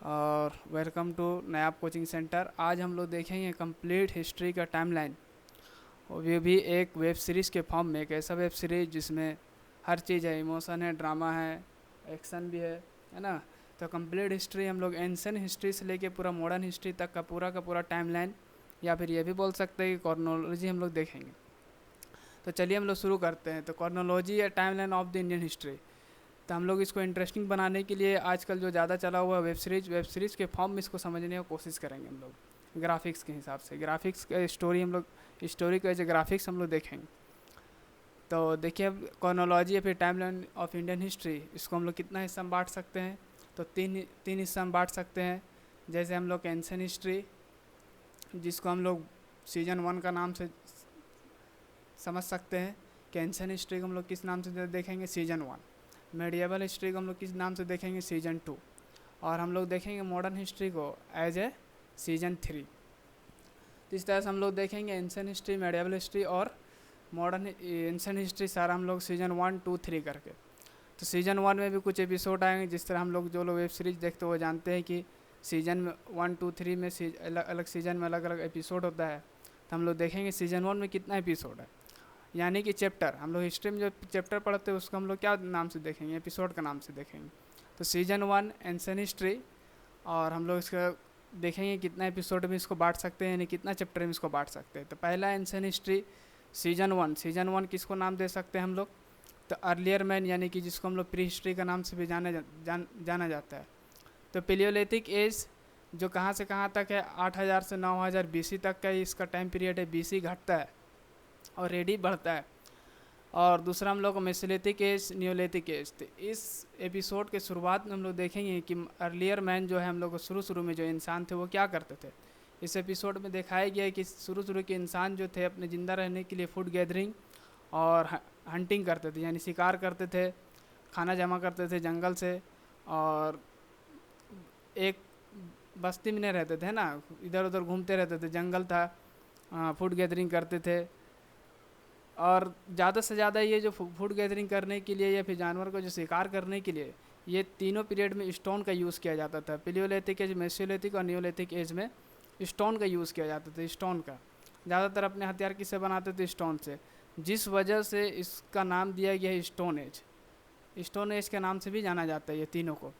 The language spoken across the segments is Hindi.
और welcome to Nayab coaching centre. आज हम लोग देखेंगे कंप्लीट हिस्ट्री का टाइमलाइन, और ये भी एक वेब सीरीज़ के फॉर्म में। एक ऐसा वेब सीरीज़ जिसमें हर चीज़ है, इमोशन है, ड्रामा है, एक्शन भी है ना। तो कंप्लीट हिस्ट्री हम लोग एंशिएंट हिस्ट्री से लेके पूरा मॉडर्न हिस्ट्री तक का पूरा टाइमलाइन, या फिर ये भी बोल सकते हैं कि कॉर्नोलॉजी हम लोग देखेंगे। तो चलिए हम लोग शुरू करते हैं। तो कॉर्नोलॉजी या timeline of the Indian history. तो हम लोग इसको इंटरेस्टिंग बनाने के लिए आजकल जो ज़्यादा चला हुआ वेब सीरीज़ के फॉर्म में इसको समझने की कोशिश करेंगे हम लोग, ग्राफिक्स के हिसाब से। ग्राफिक्स का स्टोरी हम लोग, स्टोरी का जो ग्राफिक्स हम लोग देखेंगे। तो देखिए, अब कॉर्नोलॉजी या फिर टाइमलाइन ऑफ इंडियन हिस्ट्री, इसको हम लोग कितना हिस्सा में बांट सकते हैं। तो तीन तीन हिस्सा में बांट सकते हैं। जैसे हम लोग एंशिएंट हिस्ट्री, जिसको हम लोग सीजन 1 का नाम से समझ सकते हैं कि एंशिएंट हिस्ट्री को हम लोग किस नाम से देखेंगे, सीजन 1। मेडिएवल हिस्ट्री को हम लोग किस नाम से देखेंगे, सीजन 2। और हम लोग देखेंगे मॉडर्न हिस्ट्री को एज ए सीजन 3। तो इस तरह से हम लोग देखेंगे एंशिएंट हिस्ट्री, मेडिएवल हिस्ट्री और मॉडर्न एंशिएंट हिस्ट्री, सारा हम लोग सीजन 1, 2, 3 करके। तो सीजन 1 में भी कुछ एपिसोड आएंगे। जिस तरह हम लोग जो लोग वेब सीरीज देखते हैं वो जानते हैं कि सीजन 1, 2, 3 में अलग अलग सीजन में अलग अलग एपिसोड होता है। तो हम लोग देखेंगे सीजन 1 में कितना एपिसोड है, यानी कि चैप्टर। हम लोग हिस्ट्री में जो चैप्टर पढ़ते हैं उसको हम लोग क्या नाम से देखेंगे, एपिसोड का नाम से देखेंगे। तो सीजन 1 एंशिएंट हिस्ट्री, और हम लोग इसका देखेंगे कितना एपिसोड में इसको बांट सकते हैं, यानी कितना चैप्टर में इसको बांट सकते हैं। तो पहला एंशिएंट हिस्ट्री सीजन 1। सीजन 1 किसको नाम दे सकते हैं हम लोग, तो अर्लियर मैन, यानी कि जिसको हम लोग प्री हिस्ट्री का नाम से भी जाना जाता है। तो पेलियोलिथिक एज जो कहाँ से कहाँ तक है, 8000 से 9000 बीसी तक का इसका टाइम पीरियड है। बीसी घटता है और एडी बढ़ता है। और दूसरा हम लोग को मेसोलिथिक एज, न्योलिथिक एज। तो इस एपिसोड के शुरुआत में हम लोग देखेंगे कि अर्लियर मैन जो है, हम लोग को शुरू में जो इंसान थे वो क्या करते थे। इस एपिसोड में दिखाया गया है कि शुरू के इंसान जो थे अपने ज़िंदा रहने के लिए फूड गैदरिंग और हंटिंग करते थे, यानी शिकार करते थे, खाना जमा करते थे जंगल से, और एक बस्ती में नहीं रहते थे ना, इधर उधर घूमते रहते थे, जंगल था, फूड गैदरिंग करते थे। और ज़्यादा से ज़्यादा ये जो फूड गैदरिंग करने के लिए या फिर जानवर को जो शिकार करने के लिए, ये तीनों पीरियड में स्टोन का यूज़ किया जाता था। पेलियोलिथिक एज, मेसोलिथिक और न्योलिथिक एज में स्टोन का यूज़ किया जाता था। स्टोन का ज़्यादातर अपने हथियार किससे बनाते थे, स्टोन से, जिस वजह से इसका नाम दिया गया है स्टोन एज। स्टोन एज के नाम से भी जाना जाता है ये तीनों को।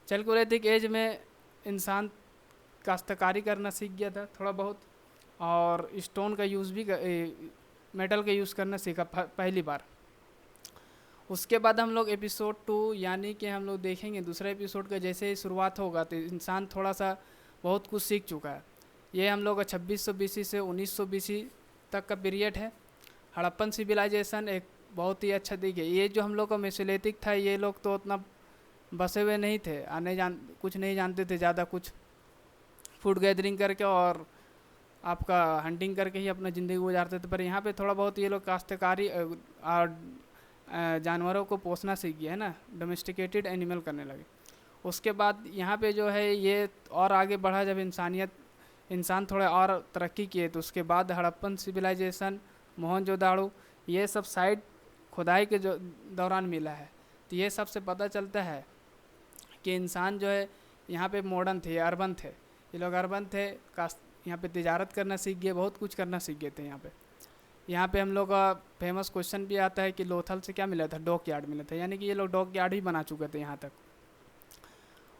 चैल्कोलिथिक एज में इंसान काश्तकारी करना सीख गया था थोड़ा बहुत, और स्टोन का यूज़ भी मेटल का यूज़ करना सीखा पहली बार। उसके बाद हम लोग एपिसोड 2, यानी कि हम लोग देखेंगे दूसरा एपिसोड का जैसे ही शुरुआत होगा तो इंसान थोड़ा सा बहुत कुछ सीख चुका है। ये हम लोग का 2600 बीसी से 1900 बीसी तक का पीरियड है। हड़प्पन सिविलाइजेशन एक बहुत ही अच्छा दिखे। ये जो हम लोग का मेसोलिथिक था, ये लोग तो उतना बसे हुए नहीं थे, कुछ नहीं जानते थे ज़्यादा कुछ, फूड गैदरिंग करके और आपका हंटिंग करके ही अपना ज़िंदगी गुजारते थे। पर यहाँ पे थोड़ा बहुत ये लोग काश्तकारी और जानवरों को पोसना सीख गया है ना, डोमेस्टिकेटेड एनिमल करने लगे। उसके बाद यहाँ पे जो है ये और आगे बढ़ा, जब इंसान थोड़े और तरक्की किए, तो उसके बाद हड़प्पन सिविलाइजेशन, मोहनजोदाड़ो, ये सब साइट खुदाई के जो दौरान मिला है। तो ये सब से पता चलता है कि इंसान जो है यहाँ पे मॉडर्न थे, अर्बन थे। ये लोग अर्बन थे, यहाँ पे तिजारत करना सीख गए, बहुत कुछ करना सीख गए थे यहाँ पे। यहाँ पे हम लोग का फेमस क्वेश्चन भी आता है कि लोथल से क्या मिला था, डॉक यार्ड मिला था, यानी कि ये लोग डॉक यार्ड ही बना चुके थे यहाँ तक।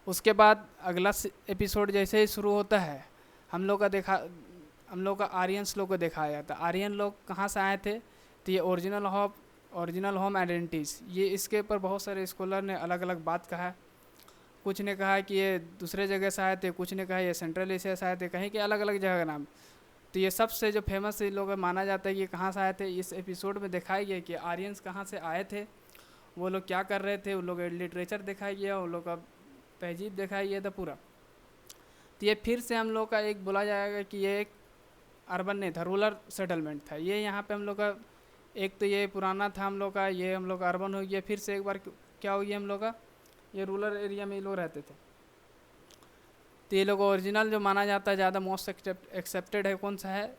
उसके बाद अगला एपिसोड जैसे ही शुरू होता है, हम लोग का आर्यंस लोग को दिखाया जाता है। आर्यन लोग कहाँ से आए थे, तो ये ओरिजिनल होम आइडेंटिटीज़, ये इसके ऊपर बहुत सारे स्कॉलर ने अलग अलग बात कहा है। कुछ ने कहा कि ये दूसरे जगह से आए थे, कुछ ने कहा ये सेंट्रल एशिया से आए थे, कहीं के अलग अलग जगह का नाम। तो ये सबसे जो फेमस लोग माना जाता है कि कहाँ से आए थे, इस एपिसोड में दिखाया गया कि आर्यंस कहाँ से आए थे, वो लोग क्या कर रहे थे, उन लोग का लिटरेचर दिखाया गया, उन लोग का तहजीब दिखाया गया था पूरा। तो ये फिर से हम लोग का एक बोला जाएगा कि ये एक अर्बन नहीं था, रूरल सेटलमेंट था। ये यहाँ पे हम लोग का एक तो ये पुराना था हम लोग का, ये हम लोग का अर्बन हो गया। फिर से एक बार क्या हो गया, हम लोग का ये रूरल एरिया में ये लोग रहते थे। तो ये लोग ओरिजिनल जो माना जाता है, ज़्यादा मोस्ट एक्सेप्टेड है कौन सा है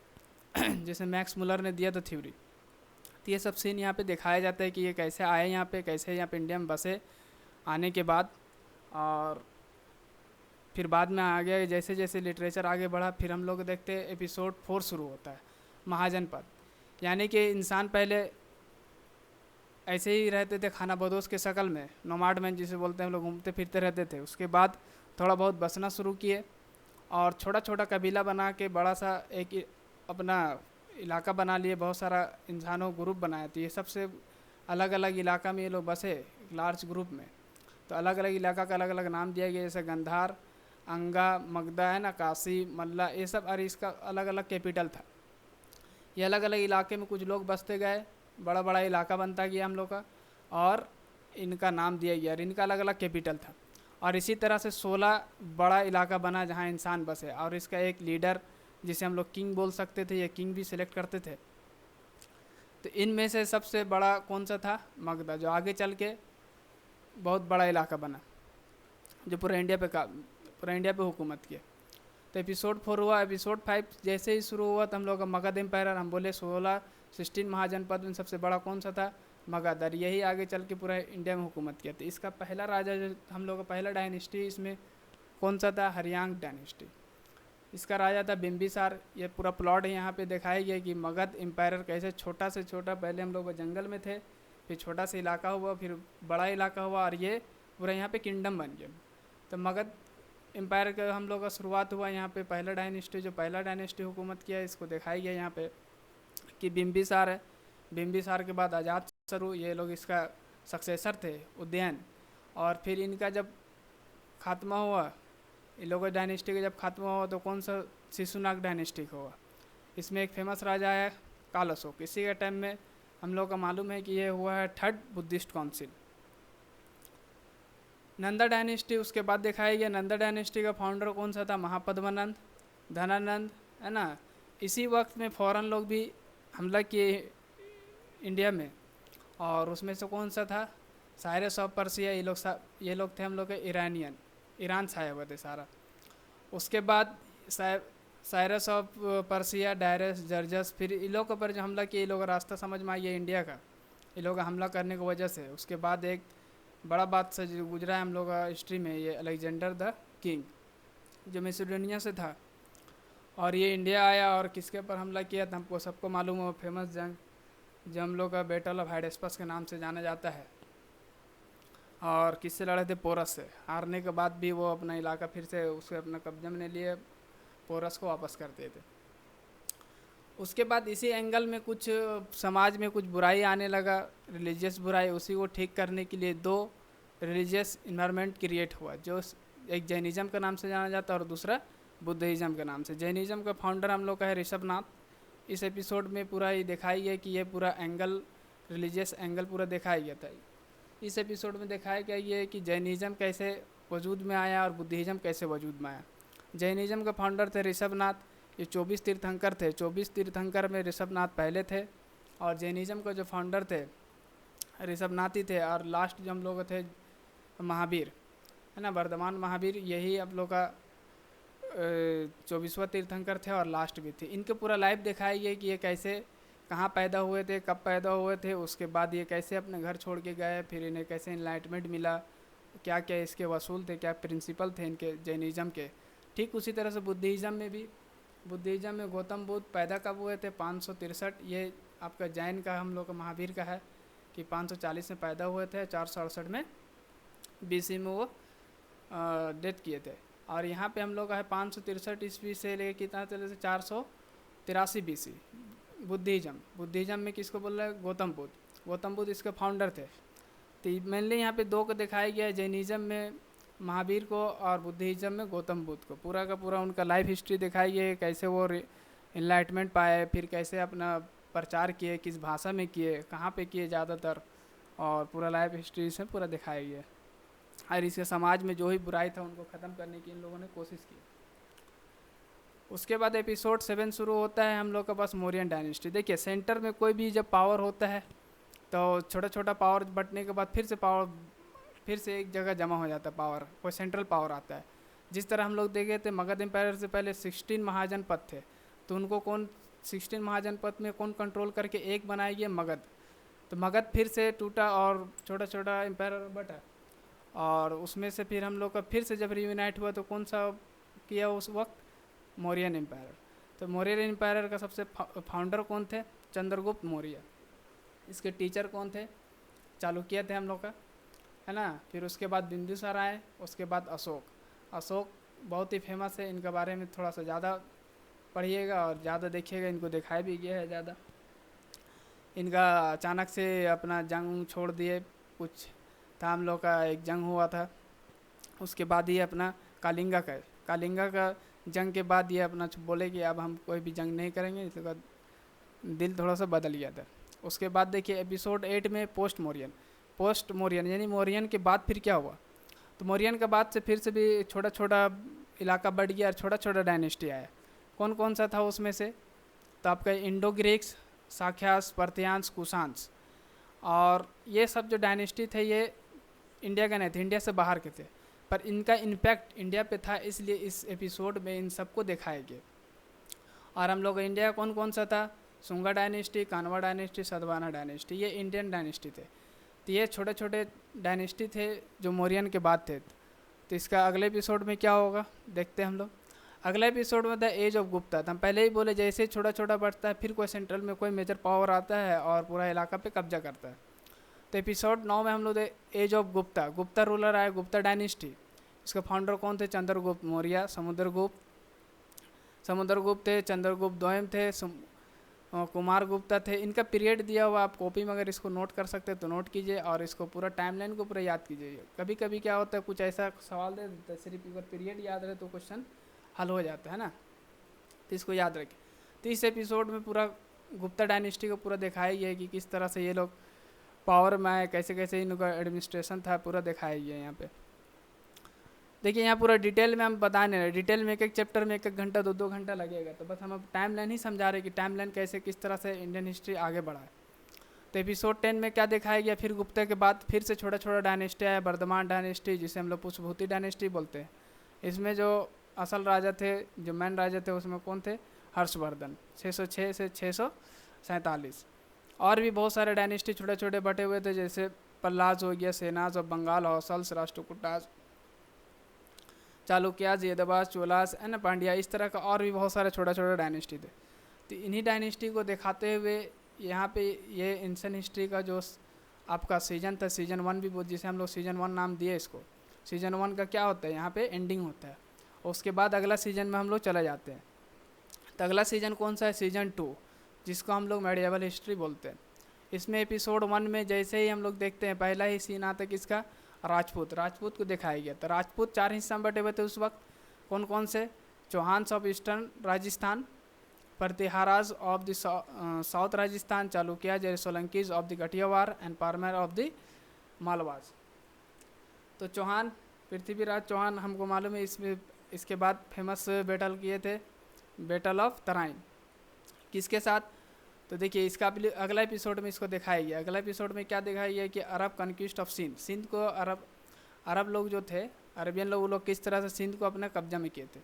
जैसे मैक्स मुलर ने दिया था थ्योरी। तो ये सब सीन यहाँ पे दिखाया जाता है कि ये कैसे आए यहाँ पे, कैसे यहाँ पे इंडिया में बसे आने के बाद। और फिर बाद में आगे जैसे जैसे लिटरेचर आगे बढ़ा, फिर हम लोग देखते हैं एपिसोड 4 शुरू होता है, महाजनपद। यानी कि इंसान पहले ऐसे ही रहते थे खाना बदोश के शक्ल में, नोमाड मैन जिसे बोलते हैं, हम लोग घूमते फिरते रहते थे। उसके बाद थोड़ा बहुत बसना शुरू किए और छोटा छोटा कबीला बना के बड़ा सा एक अपना इलाका बना लिए, बहुत सारा इंसानों ग्रुप बनाया। तो ये सबसे अलग अलग इलाका में ये लोग बसे लार्ज ग्रुप में। तो अलग अलग इलाका का अलग अलग नाम दिया गया, जैसे गंधार, अंगा, मगधा है ना, काशी, मल्ला, ये सब। और इसका अलग अलग कैपिटल था। ये अलग अलग इलाके में कुछ लोग बसते गए, बड़ा बड़ा इलाका बनता गया हम लोग का, और इनका नाम दिया गया और इनका अलग अलग कैपिटल था। और इसी तरह से 16 बड़ा इलाका बना जहाँ इंसान बसे, और इसका एक लीडर जिसे हम लोग किंग बोल सकते थे, या किंग भी सिलेक्ट करते थे। तो इनमें से सबसे बड़ा कौन सा था? मगधा, जो आगे चल के बहुत बड़ा इलाका बना, जो पूरा इंडिया पे हुकूमत किया। तो एपिसोड 4 हुआ। एपिसोड 5 जैसे ही शुरू हुआ तो हम लोग का मगध एम्पायर, हम बोले 16 महाजनपद में सबसे बड़ा कौन सा था? मगध। और यही आगे चल के पूरा इंडिया में हुकूमत किया। तो इसका पहला राजा जो हम लोग का पहला डायनेस्टी इसमें कौन सा था? हरियांग डायनेस्टी। इसका राजा था बिम्बिसार। ये पूरा प्लॉट यहाँ पे दिखाया गया कि मगध एम्पायर कैसे छोटा से छोटा, पहले हम लोग जंगल में थे, फिर छोटा सा इलाका हुआ, फिर बड़ा इलाका हुआ, और ये पूरा यहाँ पे किंगडम बन गया। तो मगध एम्पायर का हम लोग का शुरुआत हुआ यहाँ पे। पहला डायनेस्टी, जो पहला डायनेस्टी हुकूमत किया, इसको दिखाया गया यहाँ पे कि बिम्बिसार है। बिम्बिसार के बाद अजातशत्रु, ये लोग इसका सक्सेसर थे, उदयन। और फिर इनका जब खात्मा हुआ, इन लोगों डायनेस्टी का जब खात्मा हुआ, तो कौन सा? शिशुनाग डायनेस्टी का हुआ। इसमें एक फेमस राजा है काल अशोक। इसी के टाइम में हम लोग का मालूम है कि ये हुआ है 3rd Buddhist council. Nanda dynasty उसके बाद दिखाया गया। नंदा डायनेस्टी का फाउंडर कौन सा था? महापद्मानंद, धनानंद, है ना। इसी वक्त में फॉरेन लोग भी हमला किए इंडिया में, और उसमें से कौन सा था? Cyrus of Persia. ये लोग थे हम लोग के ईरानियन, ईरान से आए हुए थे सारा। उसके बाद साइरस ऑफ पर्सिया, डायरस, जर्जस, फिर इन लोगों पर जो हमला किया, ये लोग रास्ता समझ में आ गया इंडिया का, ये लोग हमला करने की वजह से। उसके बाद एक बड़ा बात से जो गुजरा है हम लोग का हिस्ट्री में, ये अलेक्जेंडर द किंग, जो मैसेडोनिया से था, और ये इंडिया आया और किसके पर हमला किया था हमको सबको मालूम है। फेमस जंग जो हम लोग का बैटल ऑफ हाइडेस्पस के नाम से जाना जाता है। और किससे लड़े थे? पोरस से। हारने के बाद भी वो अपना इलाका फिर से उसके अपना कब्जे में लिए, पोरस को वापस करते थे। उसके बाद इसी एंगल में कुछ समाज में कुछ बुराई आने लगा, रिलीजियस बुराई। उसी को ठीक करने के लिए 2 रिलीजियस इन्वायरमेंट क्रिएट हुआ, जो एक जैनिज़्म के नाम से जाना जाता है और दूसरा बुद्धिज़्म के नाम से। जैनिज़्म का फाउंडर हम लोग का है ऋषभनाथ। इस एपिसोड में पूरा ये दिखाई गया कि ये पूरा एंगल, रिलीजियस एंगल पूरा दिखाया गया था। इस एपिसोड में दिखाया गया ये कि जैनिज़्म कैसे वजूद में आया और बुद्धिज़्म कैसे वजूद में आया। जैनिज़्म का फाउंडर थे ऋषभनाथ। ये 24 तीर्थंकर थे। 24 तीर्थंकर में ऋषभनाथ पहले थे, और जैनिज़्म का जो फाउंडर थे ऋषभनाथ ही थे। और लास्ट जो हम लोग थे महावीर, है ना, वर्धमान महावीर, यही आप लोग का 24वां तीर्थंकर थे और लास्ट भी थे। इनके पूरा लाइफ दिखाया गया कि ये कैसे, कहाँ पैदा हुए थे, कब पैदा हुए थे, उसके बाद ये कैसे अपने घर छोड़ के गए, फिर इन्हें कैसे इनलाइटमेंट मिला, क्या क्या इसके वसूल थे, क्या प्रिंसिपल थे इनके जैनिज़्म के। ठीक उसी तरह से बुद्धिज़्म में भी, बुद्धिज़्म में गौतम बुद्ध पैदा कब हुए थे? 563। ये आपका जैन का हम लोग का महावीर का है कि 540 में पैदा हुए थे, 468 में BC में वो डेथ किए थे। और यहाँ पे हम लोग का है 563 ईस्वी से लेकर कितना चले थे? 483 BC। बुद्धिज़्म में किसको बोल रहे हैं? गौतम बुद्ध। गौतम बुद्ध इसके फाउंडर थे। तो मेनली यहाँ पे 2 को दिखाया गया है, जैनिज़्म में महावीर को और बुद्धिज़्म में गौतम बुद्ध को। पूरा का पूरा उनका लाइफ हिस्ट्री दिखाई है, कैसे वो इनलाइटमेंट पाए, फिर कैसे अपना प्रचार किए, किस भाषा में किए, कहाँ पे किए ज़्यादातर, और पूरा लाइफ हिस्ट्री से पूरा दिखाया गया। और इसके समाज में जो ही बुराई था उनको ख़त्म करने की इन लोगों ने कोशिश की। उसके बाद एपिसोड 7 शुरू होता है हम लोग का पास मौर्यन डायनेस्टी। देखिए सेंटर में कोई भी जब पावर होता है तो छोटा छोटा पावर बंटने के बाद फिर से एक जगह जमा हो जाता है पावर, कोई सेंट्रल पावर आता है। जिस तरह हम लोग देखे थे मगध एम्पायर से पहले 16 महाजनपद थे, तो उनको 16 महाजनपद में कौन कंट्रोल करके एक बनाया गया? मगध। तो मगध फिर से टूटा और छोटा छोटा एम्पायर बटा, और उसमें से फिर हम लोग का फिर से जब रियूनाइट हुआ तो कौन सा किया उस वक्त, मौर्यन एम्पायर। तो मौर्यन एम्पायर का सबसे फाउंडर कौन थे, चंद्रगुप्त मौर्य। इसके टीचर कौन थे, चालुक्य थे हम लोग का, है ना। फिर उसके बाद बिंदुसार आए, उसके बाद अशोक। अशोक बहुत ही फेमस है, इनके बारे में थोड़ा सा ज़्यादा पढ़िएगा और ज़्यादा देखिएगा, इनको दिखाया भी गया है ज़्यादा। इनका अचानक से अपना जंग छोड़ दिए, कुछ था हम लोग का एक जंग हुआ था, उसके बाद ये अपना कालिंगा का जंग के बाद ये अपना बोले कि अब हम कोई भी जंग नहीं करेंगे, इसका दिल थोड़ा सा बदल गया था। उसके बाद देखिए एपिसोड 8 में पोस्ट मौर्यन यानी मौर्यन के बाद फिर क्या हुआ। तो मौर्यन के बाद से फिर से भी छोटा छोटा इलाका बढ़ गया और छोटा छोटा डायनेस्टी आया। कौन कौन सा था उसमें से, तो आपका इंडो ग्रीक्स, साक्यास, पर्थियांस, कुशांस। और ये सब जो डायनेस्टी थे ये इंडिया का नहीं थे, इंडिया से बाहर के थे, पर इनका इम्पैक्ट इंडिया पे था, इसलिए इस एपिसोड में इन सबको दिखाया गया। और हम लोग इंडिया कौन कौन सा था, सुंगा डायनेस्टी, कानवा डायनेस्टी, सतवाहना डायनेस्टी, ये इंडियन डायनेस्टी थे। तो ये छोटे छोटे डायनेस्टी थे जो मौर्यन के बाद थे। तो इसका अगले एपिसोड में क्या होगा देखते हैं हम लोग। अगला एपिसोड में था एज ऑफ गुप्ता। तो हम पहले ही बोले जैसे छोटा छोटा बढ़ता है फिर कोई सेंट्रल में कोई मेजर पावर आता है और पूरा इलाका पे कब्जा करता है। तो एपिसोड 9 में हम लोग एज ऑफ गुप्ता रूलर आए, गुप्ता डायनेस्टी। इसके फाउंडर कौन थे, चंद्रगुप्त मौर्य, समुद्रगुप्त थे, चंद्रगुप्त द्वयम थे, कुमार गुप्ता थे। इनका पीरियड दिया हुआ, आप कॉपी में अगर इसको नोट कर सकते हैं तो नोट कीजिए और इसको पूरा टाइमलाइन को पूरा याद कीजिए। कभी कभी क्या होता है कुछ ऐसा सवाल दे देता है, सिर्फ अगर पीरियड याद रहे तो क्वेश्चन हल हो जाता है ना, तो इसको याद रखें। तो इस एपिसोड में पूरा गुप्ता डायनेस्टी को पूरा दिखाया गया है कि किस तरह से ये लोग पावर में आए, कैसे कैसे इनका एडमिनिस्ट्रेशन था, पूरा दिखाया गया है यहाँ पे। देखिए यहाँ पूरा डिटेल में हम बता नहीं रहे, डिटेल में एक एक चैप्टर में 1 घंटा 2 घंटा लगेगा, तो बस हम अब टाइम लाइन ही समझा रहे कि टाइम लाइन कैसे किस तरह से इंडियन हिस्ट्री आगे बढ़ा है। तो एपिसोड 10 में क्या दिखाया गया, फिर गुप्ता के बाद फिर से छोटा छोटा डायनेस्टी आया, वर्धमान डायनेस्टी, जिसे हम लोग पुष्पभूति डायनेस्टी बोलते हैं। इसमें जो असल राजा थे, जो मेन राजा थे, उसमें कौन थे, हर्षवर्धन, 606 से 647। और भी बहुत सारे डायनेस्टी छोटे छोटे बटे हुए थे, जैसे पल्लाज हो गया, सेनाज और बंगाल, हौसल्स, राष्ट्रकूटाज, चालुक्याज, यदवास, चोलास, है ना, पांड्या, इस तरह का और भी बहुत सारे छोटा छोटा डायनेस्टी थे। तो इन्हीं डायनेस्टी को दिखाते हुए यहाँ पे ये एंशिएंट हिस्ट्री का जो आपका सीजन था, सीजन 1 भी जिसे हम लोग सीजन 1 नाम दिए इसको। सीजन 1 का क्या होता है, यहाँ पे एंडिंग होता है, और उसके बाद अगला सीजन में हम लोग चले जाते हैं। तो अगला सीजन कौन सा है, सीजन 2, जिसको हम लोग मेडिएवल हिस्ट्री बोलते हैं। इसमें एपिसोड 1 में जैसे ही हम लोग देखते हैं, पहला ही सीन आता है किसका, राजपूत को दिखाया गया। तो राजपूत 4 हिस्सा में बटे हुए थे उस वक्त, कौन कौन से, Chauhans of eastern Rajasthan, Pratiharas of the south Rajasthan, Chalukyas और Solankis of the Kathiawar and Parmar of the Malwas. तो चौहान, पृथ्वीराज चौहान हमको मालूम है, इसमें इसके बाद फेमस बैटल किए थे, बैटल ऑफ तराइन, किसके साथ। तो देखिए इसका अगला एपिसोड में इसको दिखाया गया। अगला एपिसोड में क्या दिखाया गया कि अरब कन्क्विस्ट ऑफ सिंध को अरब लोग जो थे, अरबियन लोग, वो लोग किस तरह से सिंध को अपने कब्जा में किए थे।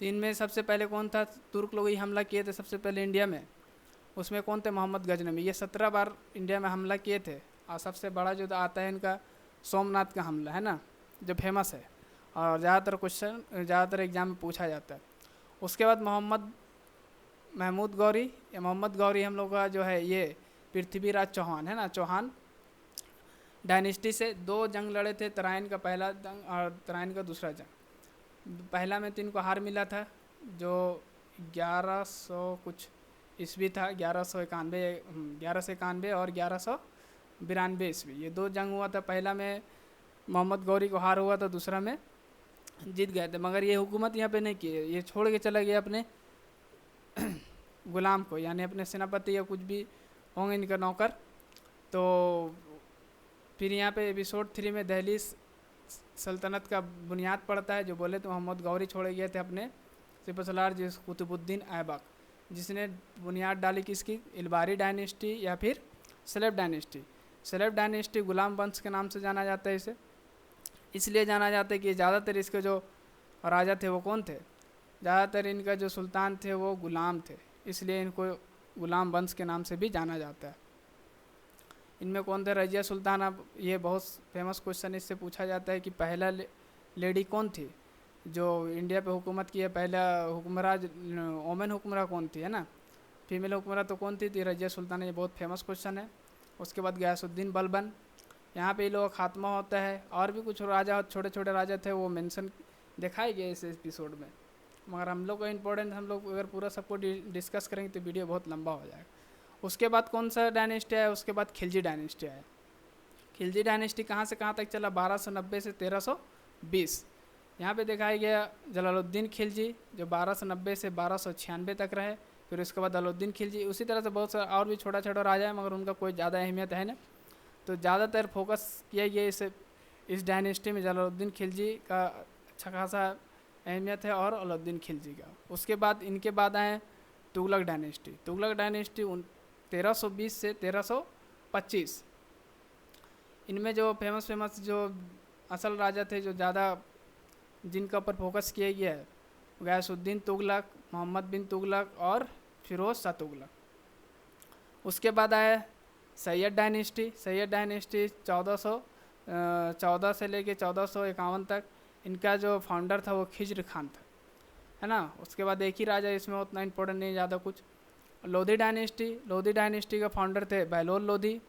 तो इनमें सबसे पहले कौन था, तुर्क लोग ही हमला किए थे सबसे पहले इंडिया में। उसमें कौन थे, मोहम्मद गजनवी, ये 17 बार इंडिया में हमला किए थे। और सबसे बड़ा जो आता है इनका सोमनाथ का हमला, है ना, जो फेमस है और ज़्यादातर एग्जाम में पूछा जाता है। उसके बाद महमूद गौरी हम लोग का जो है ये पृथ्वीराज चौहान, है ना, चौहान डायनेस्टी से 2 जंग लड़े थे, तराइन का पहला जंग और तराइन का दूसरा जंग। पहला में तो इनको हार मिला था, जो 1100 कुछ ईस्वी था, 1191 और 1192 ईस्वी, ये 2 जंग हुआ था। पहला में मोहम्मद गौरी को हार हुआ था, दूसरा में जीत गए थे। मगर ये हुकूमत यहाँ पे नहीं की, ये छोड़ के चला गया अपने गुलाम को, यानी अपने सेनापति या कुछ भी होंगे इनका नौकर। तो फिर यहाँ पे एपिसोड 3 में दिल्ली सल्तनत का बुनियाद पड़ता है, जो बोले तो मोहम्मद गौरी छोड़े गए थे अपने सिपसलार जिस कुतुबुद्दीन ऐबक, जिसने बुनियाद डाली किसकी, इलबारी डायनेस्टी या फिर सलेब डायनेस्टी। गुलाम वंश के नाम से जाना जाता है इसे, इसलिए जाना जाता है कि ज़्यादातर इसके जो राजा थे वो कौन थे, ज़्यादातर इनका जो सुल्तान थे वो गुलाम थे, इसलिए इनको गुलाम वंश के नाम से भी जाना जाता है। इनमें कौन थे? रजिया सुल्तान। अब ये बहुत फेमस क्वेश्चन इससे पूछा जाता है कि पहला लेडी कौन थी जो इंडिया पे हुकूमत की है? पहला हुक्मराज ओमन हुक्मरा कौन थी, है ना? फीमेल हुक्मरा तो कौन थी? रजिया सुल्तान। ये बहुत फेमस क्वेश्चन है। उसके बाद गयासुद्दीन बलबन, यहाँ पे लोग खात्मा होता है। और भी कुछ राजा, छोटे छोटे राजा थे, वो मेंशन दिखाए गए इस एपिसोड में, मगर हम लोग को इम्पोर्टेंट, हम लोग अगर पूरा सबको डिस्कस करेंगे तो वीडियो बहुत लंबा हो जाएगा। उसके बाद कौन सा डायनेस्टी आया? उसके बाद खिलजी डायनेस्टी आया। खिलजी डायनेस्टी कहाँ से कहाँ तक चला? 1290 से 1320। यहाँ पे दिखाया गया जलालुद्दीन खिलजी, जो 1290 से 1296 तक रहे। फिर उसके बाद अलाउद्दीन खिलजी। उसी तरह से बहुत सारा और भी छोटा छोटा राजा है, मगर उनका कोई ज़्यादा अहमियत है ना। तो ज़्यादातर फोकस किया गया इस डायनेस्टी में जलालुद्दीन खिलजी का अच्छा खासा अहमियत है, और अलाउद्दीन खिलजी का। उसके बाद इनके बाद आए तुगलक डायनेस्टी। तुगलक डायनेस्टी 1320 से 1325। इनमें जो फेमस जो असल राजा थे, जो ज़्यादा जिनका ऊपर फोकस किया गया है, गयासुद्दीन तुगलक, मोहम्मद बिन तुगलक और फिरोज शाह तुगलक। उसके बाद आया सैयद डायनेस्टी। सैयद डायनेस्टी 1414 से लेके 1451 तक। इनका जो फाउंडर था वो खिज्र खान था, है ना। उसके बाद एक ही राजा, इसमें उतना इंपॉर्टेंट नहीं ज़्यादा कुछ। लोधी डायनेस्टी। लोधी डायनेस्टी का फाउंडर थे बहलोल लोधी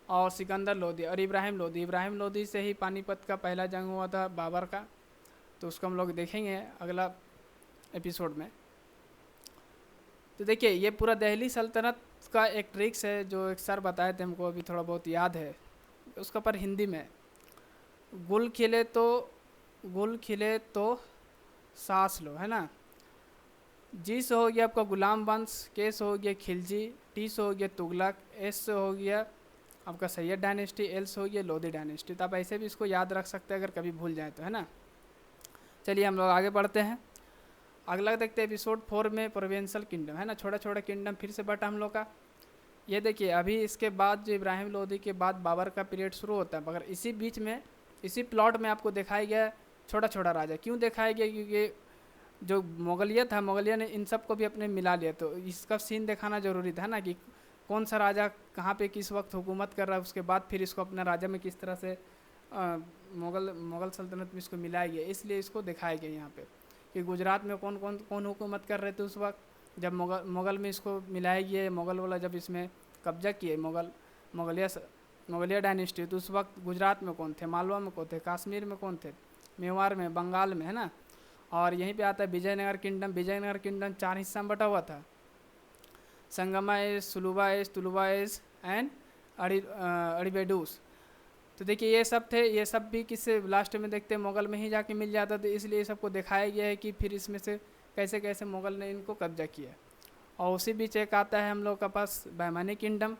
और सिकंदर लोधी और इब्राहिम लोधी। इब्राहिम लोधी से ही पानीपत का पहला जंग हुआ था बाबर का, तो उसको हम लोग देखेंगे अगला एपिसोड में। तो देखिए, ये पूरा दिल्ली सल्तनत का एक ट्रिक्स है जो एक सर बताए थे हमको, अभी थोड़ा बहुत याद है उसका, पर हिंदी में। गुल खिले तो सांस लो, है ना। जी से हो गया आपका गुलाम वंश, के से हो गया खिलजी, टी से हो गया तुगलक, एस से हो गया आपका सैयद डायनेस्टी, एल से हो गया लोधी डायनेस्टी। तो आप ऐसे भी इसको याद रख सकते हैं अगर कभी भूल जाए तो, है ना। चलिए हम लोग आगे बढ़ते हैं। अगला देखते हैं एपिसोड 4 में प्रोविंशियल किंगडम, है ना। छोटा छोटा किंगडम फिर से बटा हम लोग का। ये देखिए, अभी इसके बाद जो इब्राहिम लोधी के बाद बाबर का पीरियड शुरू होता है, मगर इसी बीच में, इसी प्लॉट में आपको दिखाया गया छोटा छोटा राजा। क्यों दिखाया गया? क्योंकि जो मुगलिया था, मुगलिया ने इन सब को भी अपने मिला लिया, तो इसका सीन दिखाना जरूरी था ना, कि कौन सा राजा कहाँ पे किस वक्त हुकूमत कर रहा है, उसके बाद फिर इसको अपना राजा में किस तरह से मुग़ल सल्तनत में इसको मिलाया गया। इसलिए इसको दिखाया गया यहाँ पे कि गुजरात में कौन हुकूमत कर रहे थे उस वक्त, जब मुग़ल में इसको मिलाया गया। मुग़ल वाला जब इसमें कब्जा किए मुगलिया डायनेस्टी, तो उस वक्त गुजरात में कौन थे, मालवा में कौन थे, कश्मीर में कौन थे, मेवाड़ में, बंगाल में, है ना। और यहीं पे आता है विजयनगर किंगडम। विजयनगर किंगडम 4 हिस्सा में बटा हुआ था। संगमा एज, सुलुबा एज, तुलुबा एज एंड अड़ीबेडूस। तो देखिए, ये सब थे। ये सब भी किससे लास्ट में देखते हैं मुग़ल में ही जाके मिल जाता, तो इसलिए सबको दिखाया गया है कि फिर इसमें से कैसे कैसे मुग़ल ने इनको कब्जा किया। और उसी बीच एक आता है हम लोग का पास बहमानी किंगडम।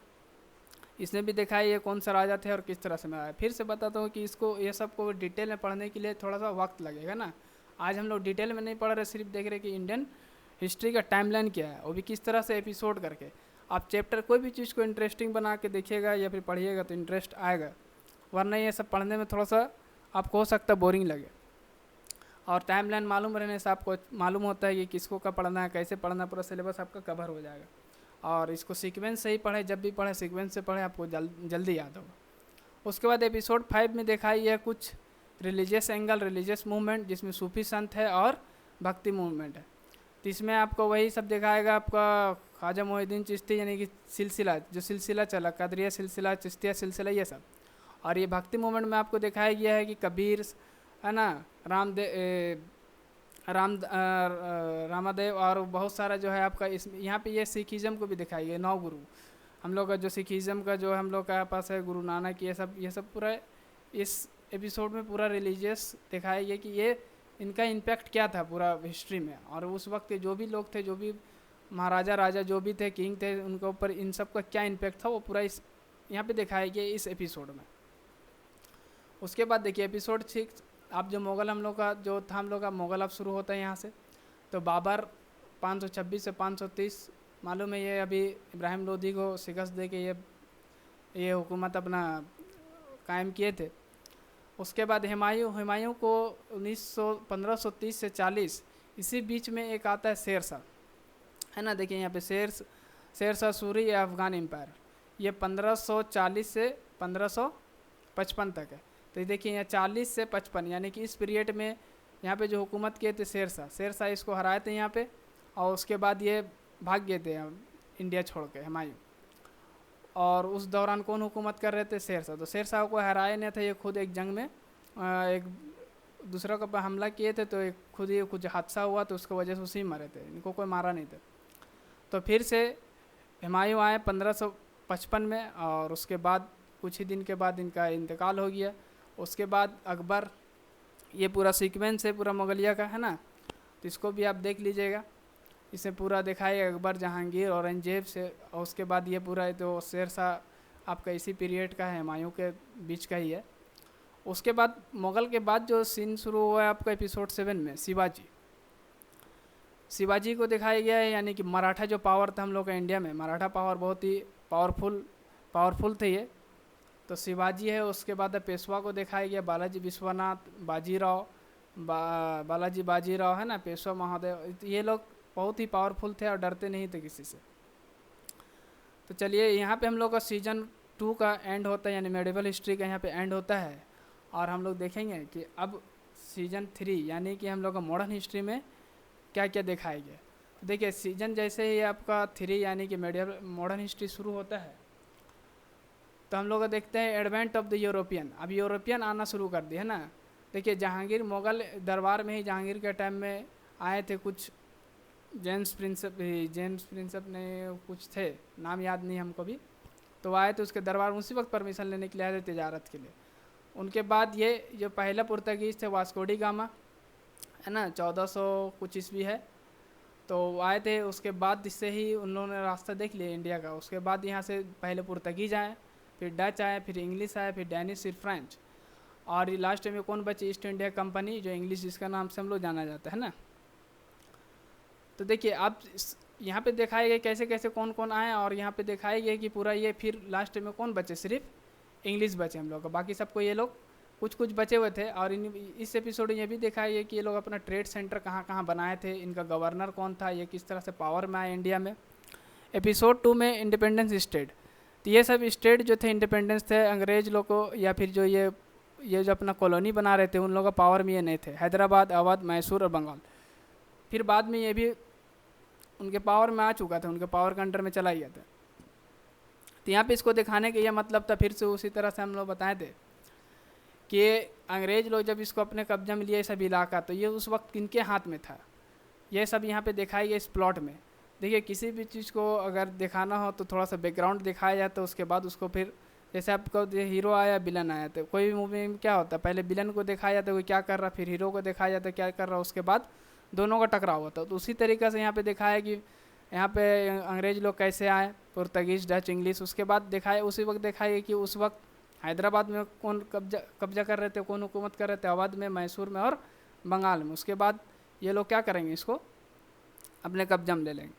इसने भी दिखाया ये कौन सा राजा थे और किस तरह से मैं आया। फिर से बताता हूँ कि इसको ये सब को डिटेल में पढ़ने के लिए थोड़ा सा वक्त लगेगा ना। आज हम लोग डिटेल में नहीं पढ़ रहे, सिर्फ देख रहे कि इंडियन हिस्ट्री का टाइमलाइन क्या है, वो भी किस तरह से एपिसोड करके। आप चैप्टर कोई भी चीज़ को इंटरेस्टिंग बना के देखिएगा या फिर पढ़िएगा तो इंटरेस्ट आएगा, वरना ये सब पढ़ने में थोड़ा सा आपको हो सकता है बोरिंग लगे। और टाइमलाइन मालूम रहने से आपको मालूम होता है कि किसको कब पढ़ना है, कैसे पढ़ना है, पूरा सिलेबस आपका कवर हो जाएगा। और इसको सीक्वेंस से ही पढ़ें, जब भी पढ़ें सीक्वेंस से पढ़ें, आपको जल्दी याद होगा। उसके बाद एपिसोड 5 में देखा ही है कुछ रिलीजियस एंगल, रिलीजियस मूवमेंट, जिसमें सूफी संत है और भक्ति मूवमेंट है। तो इसमें आपको वही सब दिखाएगा, आपका ख्वाजा मोहिउद्दीन चिश्ती, यानी कि जो सिलसिला चला, कदरिया सिलसिला, चिश्तिया सिलसिला, ये सब। और ये भक्ति मूवमेंट में आपको दिखाया गया है कि कबीर, है ना, रामादेव और बहुत सारा जो है आपका इस यहाँ पे ये सिखिज़म को भी दिखाया गया। 9 गुरु हम लोग का जो सिखिज़म का जो हम लोग का पास है, गुरु नानक, ये सब पूरा इस एपिसोड में पूरा रिलीजियस दिखाया गया कि ये इनका इम्पैक्ट क्या था पूरा हिस्ट्री में। और उस वक्त के जो भी लोग थे, जो भी महाराजा राजा जो भी थे, किंग थे, उनके ऊपर इन सब का क्या इम्पैक्ट था, वो पूरा इस यहाँ पे दिखाया गया इस एपिसोड में। उसके बाद देखिए एपिसोड 6, अब जो मुग़ल हम लोग का जो था, हम लोग का मुग़ल अब शुरू होता है यहाँ से। तो बाबर 526 से 530, मालूम है ये अभी इब्राहिम लोधी को शिकस्त दे के ये हुकूमत अपना कायम किए थे। उसके बाद हुमायूं को 1530 से 40, इसी बीच में एक आता है शेर शाह, है ना। देखिए यहाँ पे शेर शाह सूरी या अफ़गान एम्पायर, ये 1540 से 1555 तक है। तो ये देखिए यहाँ 40 से 55 यानी कि इस पीरियड में यहाँ पे जो हुकूमत किए थे शेरशाह इसको हराए थे यहाँ पे, और उसके बाद ये भाग गए थे इंडिया छोड़ के हुमायूं। और उस दौरान कौन हुकूमत कर रहे थे? शेरशाह। तो शेरशाह को हराए नहीं थे, ये खुद एक जंग में एक दूसरा के ऊपर हमला किए थे, तो एक खुद ही कुछ हादसा हुआ तो उसकी वजह से उसी मरे थे, इनको कोई मारा नहीं था। तो फिर से हुमायूं आए 1555 में, और उसके बाद कुछ ही दिन के बाद इनका इंतकाल हो गया। उसके बाद अकबर, ये पूरा सीक्वेंस है पूरा मुगलिया का, है ना, तो इसको भी आप देख लीजिएगा। इसे पूरा दिखाए अकबर, जहांगीर, औरंगजेब से, और उसके बाद ये पूरा तो शेरशाह आपका इसी पीरियड का है, हुमायूं के बीच का ही है। उसके बाद मुग़ल के बाद जो सीन शुरू हुआ है आपका एपिसोड 7 में, शिवाजी को दिखाया गया है। यानी कि मराठा जो पावर था हम लोग का इंडिया में, मराठा पावर बहुत ही पावरफुल थे ये। तो शिवाजी है, उसके बाद पेशवा को दिखाया गया, बालाजी विश्वनाथ, बाजीराव, बालाजी बाजीराव, है ना, पेशवा महादेव, ये लोग बहुत ही पावरफुल थे और डरते नहीं थे किसी से। तो चलिए यहाँ पे हम लोग का सीजन 2 का एंड होता है, यानी मेडिवल हिस्ट्री का यहाँ पे एंड होता है। और हम लोग देखेंगे कि अब सीजन 3 यानी कि हम लोग का मॉडर्न हिस्ट्री में क्या क्या दिखाया गया। तो देखिए सीजन जैसे ही आपका 3 यानी कि मेडिवल मॉडर्न हिस्ट्री शुरू होता है, तो हम लोग देखते हैं एडवेंट ऑफ द यूरोपियन। अब यूरोपियन आना शुरू कर दिया, है ना। देखिए जहांगीर मुग़ल दरबार में ही जहांगीर के टाइम में आए थे कुछ जेम्स प्रिंसेप ने कुछ थे, नाम याद नहीं हमको भी, तो आए थे उसके दरबार में, उसी वक्त परमिशन लेने के लिए आए थे तिजारत के लिए। उनके बाद ये जो पहला पुर्तगीज थे वास्को डी गामा, है ना, 1400 कुछ ईस्वी है, तो आए थे। उसके बाद इससे ही उन लोगों ने रास्ता देख लिया इंडिया का। उसके बाद यहाँ से पहले पुर्तगीज आए, फिर डच आए, फिर इंग्लिश आए, फिर डैनिश, फिर फ्रेंच, और लास्ट में कौन बची? ईस्ट इंडिया कंपनी, जो इंग्लिश जिसका नाम से हम लोग जाना जाता है ना। तो देखिए आप यहाँ पे दिखाए गए कैसे कैसे कौन कौन आए, और यहाँ पे दिखाए गए कि पूरा ये फिर लास्ट में कौन बचे? सिर्फ इंग्लिश बचे हम लोग का, बाकी सबको ये लोग कुछ बचे हुए थे। और इस एपिसोड में ये भी दिखाया गया कि ये लोग अपना ट्रेड सेंटर कहाँ कहाँ बनाए थे, इनका गवर्नर कौन था, ये किस तरह से पावर में आए इंडिया में। एपिसोड 2 में इंडिपेंडेंस स्टेट, तो ये सब स्टेट जो थे इंडिपेंडेंस थे अंग्रेज लोग को, या फिर जो ये जो अपना कॉलोनी बना रहे थे उन लोगों का पावर में ये नहीं थे, हैदराबाद, अवध, मैसूर और बंगाल। फिर बाद में ये भी उनके पावर में आ चुका था, उनके पावर के अंडर में चला गया था। तो यहाँ पे इसको दिखाने का यह मतलब था, फिर से उसी तरह से हम लोग बताए थे कि अंग्रेज लोग जब इसको अपने कब्जा में लिए सब इलाका, तो ये उस वक्त किनके हाथ में था, ये सब यहाँ पे दिखाई गया इस प्लॉट में। देखिए किसी भी चीज़ को अगर दिखाना हो तो थोड़ा सा बैकग्राउंड दिखाया जाता है, उसके बाद उसको फिर जैसे आपको हीरो आया विलन आया, तो कोई भी मूवी में क्या होता है, पहले विलन को दिखाया जाता है कोई क्या कर रहा, फिर हीरो को दिखाया जाता है क्या कर रहा, उसके बाद दोनों का टकराव होता है। तो उसी तरीके से यहाँ पे दिखाया कि यहाँ पे अंग्रेज लोग कैसे आए, पुर्तगीज, डच, इंग्लिश। उसके बाद दिखाए उसी वक्त दिखाया कि उस वक्त हैदराबाद में कौन कब्जा कर रहे थे, कौन हुकूमत कर रहे थे, अवध में, मैसूर में और बंगाल में। उसके बाद ये लोग क्या करेंगे, इसको अपने कब्जा में ले लेंगे।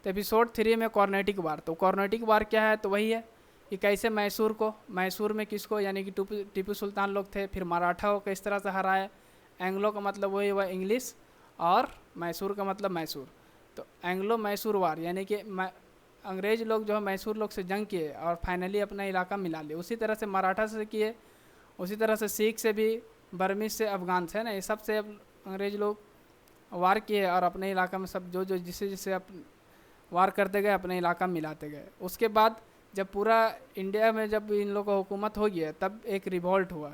तो एपिसोड 3 में कॉर्नेटिक वार, तो कॉर्नेटिक वार क्या है, तो वही है कि कैसे मैसूर में किसको, यानी कि टीपू सुल्तान लोग थे, फिर मराठा को किस तरह से हराए। एंग्लो का मतलब वही हुआ इंग्लिश, और मैसूर का मतलब मैसूर। तो एंग्लो मैसूर वार यानी कि अंग्रेज लोग जो है मैसूर लोग से जंग किए और फाइनली अपना इलाका मिला लिए। उसी तरह से मराठा से किए, उसी तरह से सिख से भी, बर्मीज से, अफगान से, ना, ये सब से अंग्रेज लोग वार किए और अपने इलाका में सब जो जिसे वार करते गए, अपने इलाका में मिलाते गए। उसके बाद जब पूरा इंडिया में जब इन लोगों का हुकूमत हो गया, तब एक रिवॉल्ट हुआ,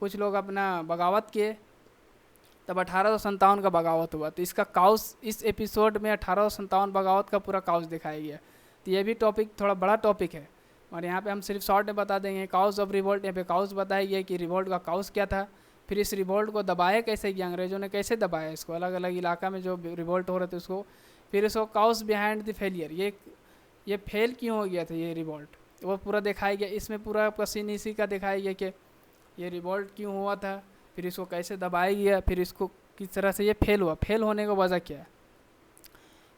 कुछ लोग अपना बगावत किए, तब 1857 का बगावत हुआ। तो इसका काउस इस एपिसोड में 1857 बगावत का पूरा काउस दिखाया गया। तो ये भी टॉपिक थोड़ा बड़ा टॉपिक है, और यहाँ पे हम सिर्फ शॉर्ट में बता देंगे। काउस ऑफ रिवॉल्ट, यहाँ पे काउस बताया गया कि रिवॉल्ट का काउस क्या था, फिर इस रिवॉल्ट को दबाया कैसे गया, अंग्रेज़ों ने कैसे दबाया इसको, अलग अलग इलाका में जो रिवॉल्ट हो रहे थे उसको, फिर इसको काउस बिहाइंड द फेलियर, ये फेल क्यों हो गया था ये रिवॉल्ट, वो पूरा दिखाया गया। इसमें पूरा आपका सीन इसी का दिखाया गया कि ये रिवॉल्ट क्यों हुआ था, फिर इसको कैसे दबाया गया, फिर इसको किस तरह से ये फेल हुआ, फेल होने का वजह क्या है।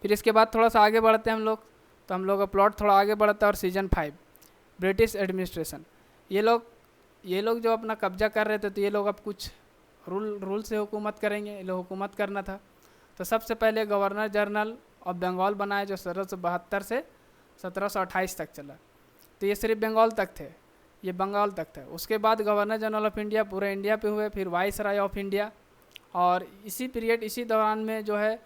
फिर इसके बाद थोड़ा सा आगे बढ़ते हैं हम लोग, तो हम लोग का प्लॉट थोड़ा आगे बढ़ता है। और सीजन 5 ब्रिटिश एडमिनिस्ट्रेशन, ये लोग जो अपना कब्जा कर रहे थे, तो ये लोग अब कुछ रूल से हुकूमत करेंगे, ये लोग हुकूमत करना था। तो सबसे पहले गवर्नर जनरल ऑफ बंगाल बनाए, जो 1772 से 1728 तक चला। तो ये सिर्फ बंगाल तक थे, ये बंगाल तक थे। उसके बाद गवर्नर जनरल ऑफ इंडिया पूरे इंडिया पे हुए, फिर वाइस राय ऑफ इंडिया। और इसी पीरियड, इसी दौरान में जो है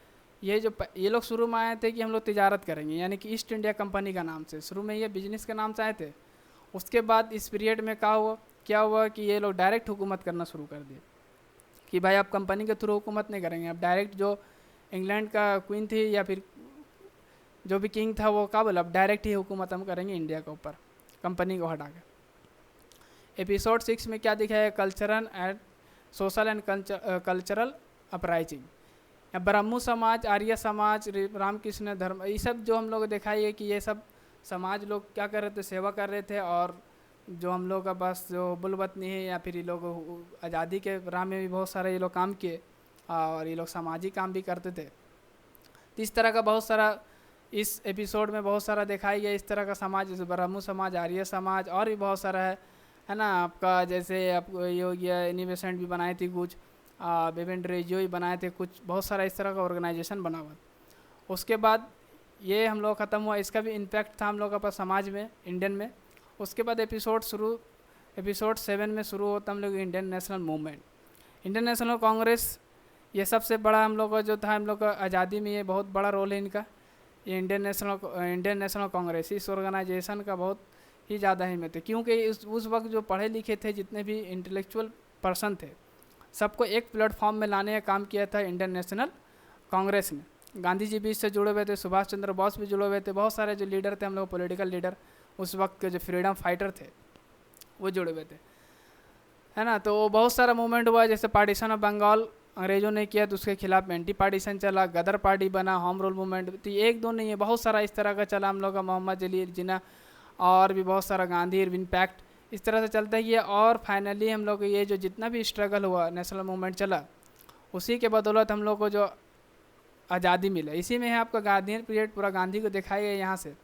ये लोग शुरू में आए थे कि हम लोग तिजारत करेंगे, यानी कि ईस्ट इंडिया कंपनी का नाम से। शुरू में ये बिजनेस के नाम से आए थे। उसके बाद इस पीरियड में क्या हुआ कि ये लोग डायरेक्ट हुकूमत करना शुरू कर दिए कि भाई आप कंपनी के थ्रू हुकूमत नहीं करेंगे, आप डायरेक्ट जो इंग्लैंड का क्वीन थी या फिर जो भी किंग था वो क्या बोला, अब डायरेक्ट ही हुकूमत हम करेंगे इंडिया के ऊपर, कंपनी को हटा के। एपिसोड 6 में क्या दिखाया, cultural and social and cultural uprising. Brahmo Samaj, Arya समाज, रामकृष्ण धर्म, ये सब जो हम लोग दिखाई है कि ये सब समाज लोग क्या कर रहे थे, सेवा कर रहे थे। और जो हम लोग का पास जो बुलवतनी है या फिर ये लोग आज़ादी के राह में भी बहुत सारे ये लोग काम किए और ये लोग सामाजिक काम भी करते थे। तो इस तरह का बहुत सारा इस एपिसोड में बहुत सारा दिखाई गया इस तरह का समाज, जैसे ब्रह्मो समाज, आर्य समाज, और भी बहुत सारा है ना आपका। जैसे आपको ये हो गया, इनिवेसेंट भी बनाए थे कुछ, बेबेंड्रेजियो ही बनाए थे कुछ, बहुत सारा इस तरह का ऑर्गेनाइजेशन बना हुआ। उसके बाद ये हम लोग ख़त्म हुआ, इसका भी इम्पैक्ट था हम लोग के पास समाज में, इंडियन में। उसके बाद एपिसोड 7 में शुरू होता हम लोग Indian national movement, Indian national Congress. ये सबसे बड़ा हम लोग का जो था, हम लोग का आज़ादी में ये बहुत बड़ा रोल है इनका। ये इंडियन नेशनल कांग्रेस, इस ऑर्गेनाइजेशन का बहुत ही ज़्यादा अहमियत है, क्योंकि उस वक्त जो पढ़े लिखे थे, जितने भी इंटेलेक्चुअल पर्सन थे, सबको एक प्लेटफॉर्म में लाने का काम किया था इंडियन नेशनल कांग्रेस ने। गांधी जी भी इससे जुड़े हुए थे, सुभाष चंद्र बोस भी जुड़े हुए थे, बहुत सारे जो लीडर थे हम लोग पॉलिटिकल लीडर उस वक्त के जो फ्रीडम फाइटर थे वो जुड़े हुए थे, है ना। तो बहुत सारा मूवमेंट हुआ, जैसे पार्टीशन ऑफ बंगाल अंग्रेज़ों ने किया तो उसके खिलाफ एंटी पार्टीशन चला, गदर पार्टी बना, होम रूल मूवमेंट। तो एक दो नहीं है, बहुत सारा इस तरह का चला हम लोग का, मोहम्मद अली जिन्ना और भी बहुत सारा, गांधी इरविन पैक्ट, इस तरह से चलता ही है। और फाइनली हम लोग ये जो जितना भी स्ट्रगल हुआ, नेशनल मूवमेंट चला, उसी के बदौलत हम लोग को जो आज़ादी मिला। इसी में है आपका गांधी पीरियड, पूरा गांधी को दिखाया गया यहाँ से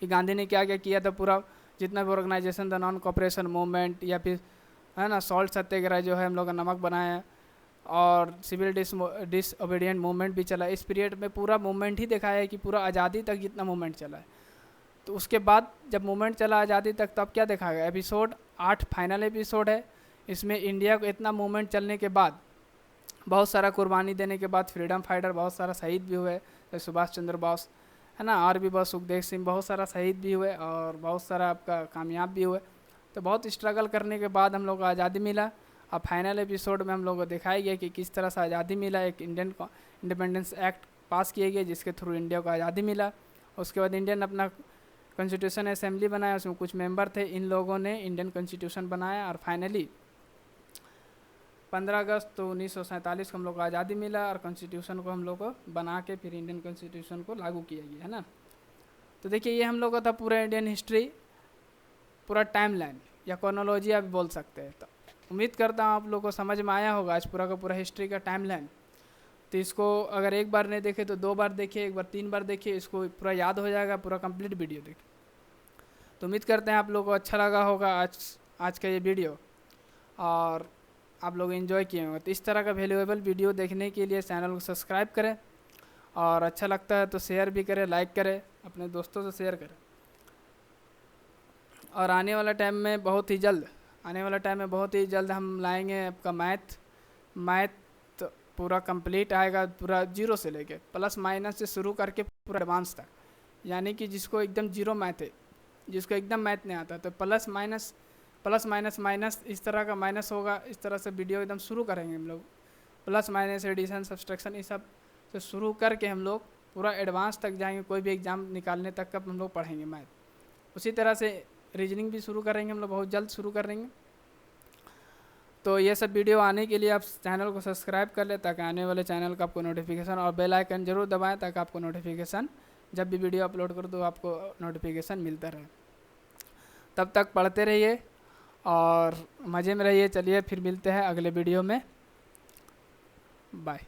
कि गांधी ने क्या क्या किया था। पूरा जितना भी ऑर्गेनाइजेशन था, नॉन कॉपरेशन मूवमेंट या फिर है ना सॉल्ट सत्याग्रह जो है हम लोग का नमक बनाया, और सिविल डिसओबीडिएंट मूवमेंट भी चला। इस पीरियड में पूरा मूवमेंट ही दिखाया है कि पूरा आज़ादी तक जितना मूवमेंट चला है। तो उसके बाद जब मूवमेंट चला आज़ादी तक, तब क्या देखा गया, एपिसोड 8 फाइनल एपिसोड है। इसमें इंडिया को इतना मूवमेंट चलने के बाद, बहुत सारा कुर्बानी देने के बाद, फ्रीडम फाइटर बहुत सारा शहीद भी हुए, जैसे सुभाष चंद्र बोस, है ना, और भी बहुत, सुखदेव सिंह, बहुत सारा शहीद भी हुए और बहुत सारा आपका कामयाब भी हुए। तो बहुत स्ट्रगल करने के बाद हम लोग को आज़ादी मिला। अब फाइनल एपिसोड में हम लोग को दिखाया गया कि किस तरह से आज़ादी मिला। एक इंडियन इंडिपेंडेंस एक्ट पास किए गए जिसके थ्रू इंडिया को आज़ादी मिला। उसके बाद इंडियन अपना कॉन्स्टिट्यूशन असेंबली बनाया, उसमें कुछ मेंबर थे, इन लोगों ने इंडियन कॉन्स्टिट्यूशन बनाया। और फाइनली 15 अगस्त तो 1947 को हम लोग को आज़ादी मिला और कॉन्स्टिट्यूशन को हम लोग को बना के फिर इंडियन कॉन्स्टिट्यूशन को लागू किया गया, है ना। तो देखिए ये हम लोग का था पूरा इंडियन हिस्ट्री, पूरा टाइम लाइन या क्रोनोलॉजी आप बोल सकते हैं। तो उम्मीद करता हूँ आप लोग को समझ में आया होगा आज पूरा का पूरा हिस्ट्री का टाइम लाइन। तो इसको अगर एक बार नहीं देखे तो 2 बार देखिए, एक बार 3 बार देखिए, इसको पूरा याद हो जाएगा, पूरा कंप्लीट वीडियो देखिए। तो उम्मीद करते हैं आप लोगों को अच्छा लगा होगा आज का ये वीडियो और आप लोग एंजॉय किए होंगे। तो इस तरह का वैल्यूएबल वीडियो देखने के लिए चैनल को सब्सक्राइब करें और अच्छा लगता है तो शेयर भी करें, लाइक करें, अपने दोस्तों से शेयर करें। और आने वाला टाइम में बहुत ही जल्द हम लाएंगे आपका मैथ पूरा कंप्लीट आएगा, पूरा जीरो से लेके प्लस माइनस से शुरू करके पूरा एडवांस तक, यानी कि जिसको एकदम जीरो मैथ है, जिसको एकदम मैथ नहीं आता, तो प्लस माइनस इस तरह का माइनस होगा, इस तरह से वीडियो एकदम शुरू करेंगे हम लोग। प्लस माइनस, एडिशन, सब्सट्रैक्शन, ये सब से शुरू करके हम लोग पूरा एडवांस तक जाएंगे, कोई भी एग्ज़ाम निकालने तक का हम लोग पढ़ेंगे मैथ। उसी तरह से रीजनिंग भी शुरू करेंगे हम लोग, बहुत जल्द शुरू करेंगे। तो ये सब वीडियो आने के लिए आप चैनल को सब्सक्राइब कर ले ताकि आने वाले चैनल का आपको नोटिफिकेशन, और बेल आइकन जरूर दबाएं ताकि आपको नोटिफिकेशन जब भी वीडियो अपलोड करो तो आपको नोटिफिकेशन मिलता रहे। तब तक पढ़ते रहिए और मज़े में रहिए। चलिए फिर मिलते हैं अगले वीडियो में, बाय।